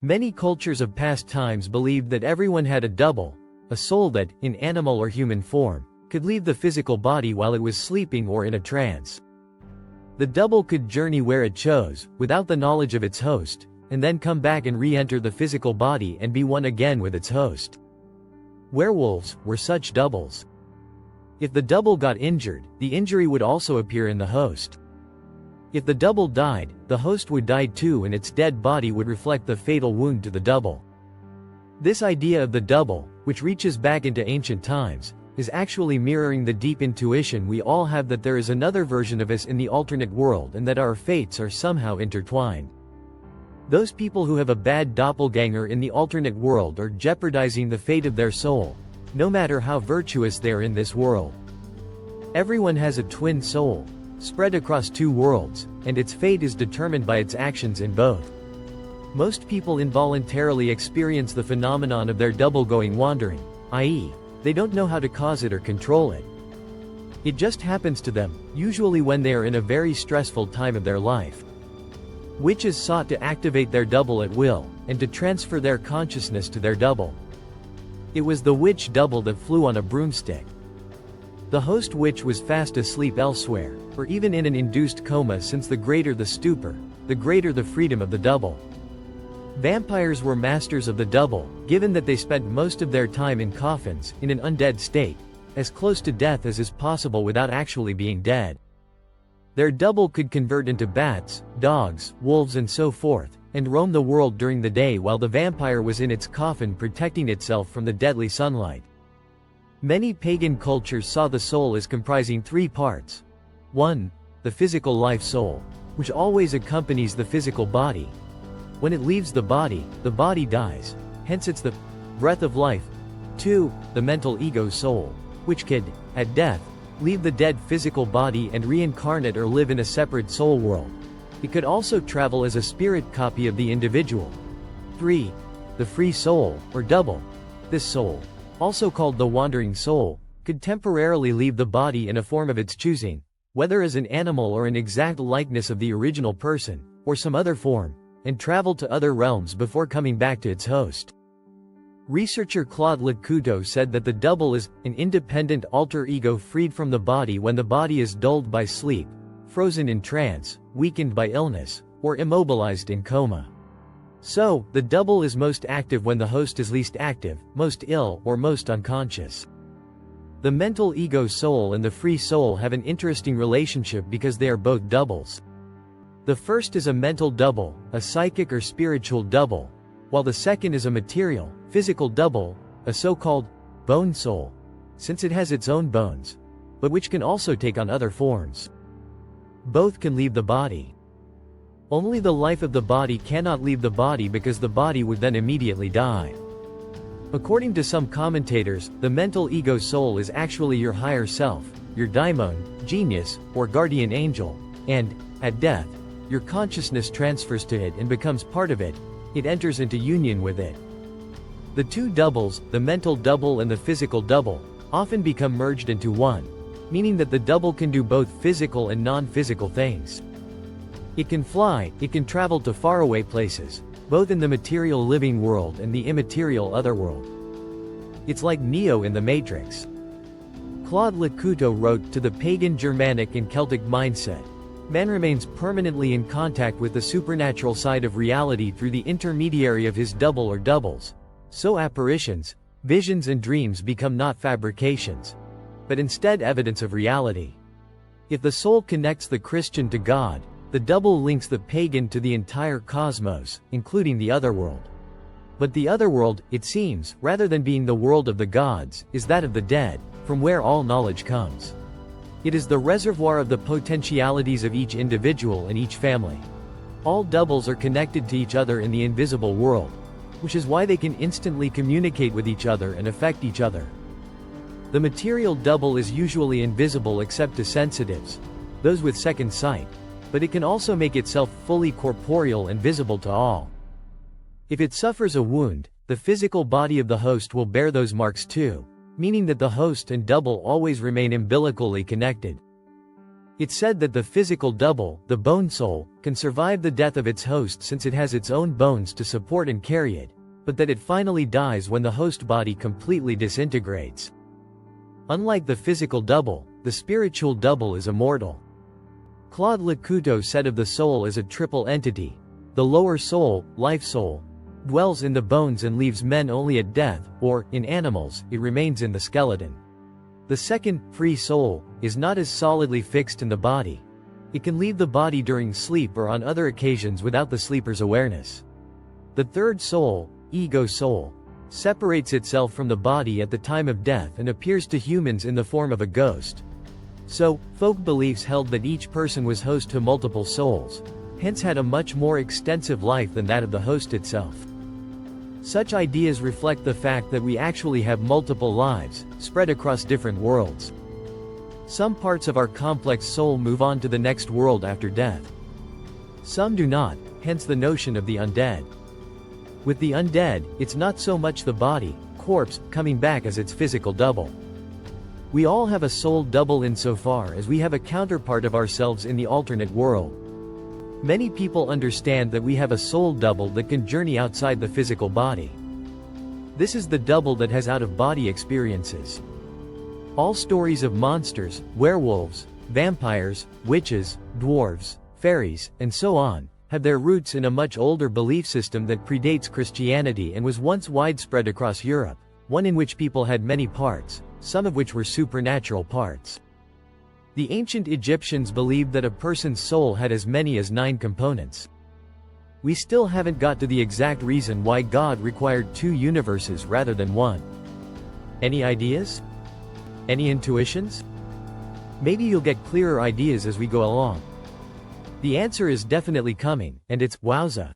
Many cultures of past times believed that everyone had a double, a soul that, in animal or human form, could leave the physical body while it was sleeping or in a trance. The double could journey where it chose, without the knowledge of its host, and then come back and re-enter the physical body and be one again with its host. Werewolves were such doubles. If the double got injured, the injury would also appear in the host. If the double died, the host would die too, and its dead body would reflect the fatal wound to the double. This idea of the double, which reaches back into ancient times, is actually mirroring the deep intuition we all have that there is another version of us in the alternate world and that our fates are somehow intertwined. Those people who have a bad doppelganger in the alternate world are jeopardizing the fate of their soul, no matter how virtuous they are in this world. Everyone has a twin soul, spread across two worlds, and its fate is determined by its actions in both. Most people involuntarily experience the phenomenon of their double going wandering, i.e., they don't know how to cause it or control it. It just happens to them, usually when they are in a very stressful time of their life. Witches sought to activate their double at will, and to transfer their consciousness to their double. It was the witch double that flew on a broomstick. The host witch was fast asleep elsewhere, or even in an induced coma, since the greater the stupor, the greater the freedom of the double. Vampires were masters of the double, given that they spent most of their time in coffins, in an undead state, as close to death as is possible without actually being dead. Their double could convert into bats, dogs, wolves and so forth, and roam the world during the day while the vampire was in its coffin protecting itself from the deadly sunlight. Many pagan cultures saw the soul as comprising three parts. 1. The physical life soul, which always accompanies the physical body. When it leaves the body dies, hence it's the breath of life. 2. The mental ego soul, which could, at death, leave the dead physical body and reincarnate or live in a separate soul world. It could also travel as a spirit copy of the individual. 3. The free soul, or double. This soul, also called the wandering soul, could temporarily leave the body in a form of its choosing, whether as an animal or an exact likeness of the original person, or some other form, and travel to other realms before coming back to its host. Researcher Claude Lecouteux said that the double is an independent alter ego freed from the body when the body is dulled by sleep, frozen in trance, weakened by illness, or immobilized in coma. So, the double is most active when the host is least active, most ill, or most unconscious. The mental ego soul and the free soul have an interesting relationship because they are both doubles. The first is a mental double, a psychic or spiritual double, while the second is a material, physical double, a so-called bone soul, since it has its own bones, but which can also take on other forms. Both can leave the body. Only the life of the body cannot leave the body because the body would then immediately die. According to some commentators, the mental ego soul is actually your higher self, your daimon, genius, or guardian angel, and, at death, your consciousness transfers to it and becomes part of it. It enters into union with it. The two doubles, the mental double and the physical double, often become merged into one, meaning that the double can do both physical and non-physical things. It can fly, it can travel to faraway places, both in the material living world and the immaterial otherworld. It's like Neo in the Matrix. Claude Lecouteux wrote, to the pagan Germanic and Celtic mindset, man remains permanently in contact with the supernatural side of reality through the intermediary of his double or doubles. So apparitions, visions and dreams become not fabrications, but instead evidence of reality. If the soul connects the Christian to God, the double links the pagan to the entire cosmos, including the otherworld. But the otherworld, it seems, rather than being the world of the gods, is that of the dead, from where all knowledge comes. It is the reservoir of the potentialities of each individual and each family. All doubles are connected to each other in the invisible world, which is why they can instantly communicate with each other and affect each other. The material double is usually invisible except to sensitives, those with second sight, but it can also make itself fully corporeal and visible to all. If it suffers a wound, the physical body of the host will bear those marks too, meaning that the host and double always remain umbilically connected. It's said that the physical double, the bone soul, can survive the death of its host since it has its own bones to support and carry it, but that it finally dies when the host body completely disintegrates. Unlike the physical double, the spiritual double is immortal. Claude Lotouto said of the soul as a triple entity. The lower soul, life soul, dwells in the bones and leaves men only at death, or, in animals, it remains in the skeleton. The second, free soul, is not as solidly fixed in the body. It can leave the body during sleep or on other occasions without the sleeper's awareness. The third soul, ego soul, separates itself from the body at the time of death and appears to humans in the form of a ghost. So, folk beliefs held that each person was host to multiple souls, hence had a much more extensive life than that of the host itself. Such ideas reflect the fact that we actually have multiple lives, spread across different worlds. Some parts of our complex soul move on to the next world after death. Some do not, hence the notion of the undead. With the undead, it's not so much the body, corpse, coming back as its physical double. We all have a soul double insofar as we have a counterpart of ourselves in the alternate world. Many people understand that we have a soul double that can journey outside the physical body. This is the double that has out-of-body experiences. All stories of monsters, werewolves, vampires, witches, dwarves, fairies, and so on, have their roots in a much older belief system that predates Christianity and was once widespread across Europe, one in which people had many parts, some of which were supernatural parts. The ancient Egyptians believed that a person's soul had as many as 9 components. We still haven't got to the exact reason why God required 2 universes rather than 1. Any ideas? Any intuitions? Maybe you'll get clearer ideas as we go along. The answer is definitely coming, and it's wowza.